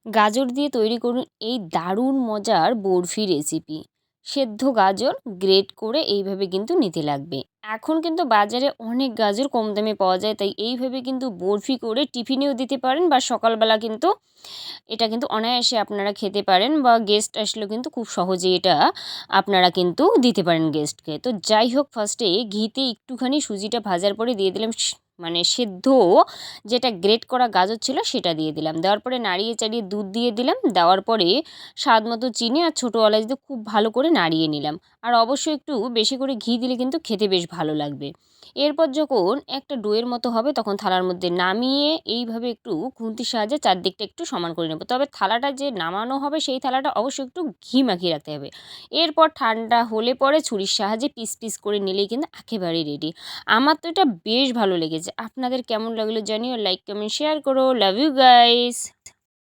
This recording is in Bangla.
গাজর দিয়ে তৈরি করুন এই দারুণ মজার বরফি রেসিপি। সেদ্ধ গাজর গ্রেট করে এইভাবে কিন্তু নিতে লাগবে। এখন কিন্তু বাজারে অনেক গাজর কম দামে পাওয়া যায়, তাই এইভাবে কিন্তু বরফি করে টিফিনেও দিতে পারেন বা সকালবেলা কিন্তু এটা কিন্তু অনায়াসে আপনারা খেতে পারেন, বা গেস্ট আসলেও কিন্তু খুব সহজেই এটা আপনারা কিন্তু দিতে পারেন গেস্টকে। তো যাই হোক, ফার্স্টে ঘিতে একটুখানি সুজিটা ভাজার পরে দিয়ে দিলাম মানে সেদ্ধ যেটা গ্রেট করা গাজর ছিল সেটা দিয়ে দিলাম। দেওয়ার পরে নাড়িয়ে চাড়িয়ে দুধ দিয়ে দিলাম। দেওয়ার পরে স্বাদ মতো চিনি আর ছোটো এলাচ দিয়ে খুব ভালো করে নাড়িয়ে নিলাম। আর অবশ্যই একটু বেশি করে ঘি দিলে কিন্তু খেতে বেশ ভালো লাগবে। এরপর যখন একটা ডোয়ের মতো হবে তখন থালার মধ্যে নামিয়ে এইভাবে একটু খুন্তির সাহায্যে চারদিকটা একটু সমান করে নেব। তবে থালাটা যে নামানো হবে সেই থালাটা অবশ্যই একটু ঘি মাখিয়ে রাখতে হবে। এরপর ঠান্ডা হলে পরে ছুরির সাহায্যে পিস পিস করে নিলেই কিন্তু একেবারেই রেডি। আমার তো এটা বেশ ভালো লেগেছে। আপনাদের কেমন লাগলো জানিও। লাইক, কমেন্ট, শেয়ার করো। Love you guys.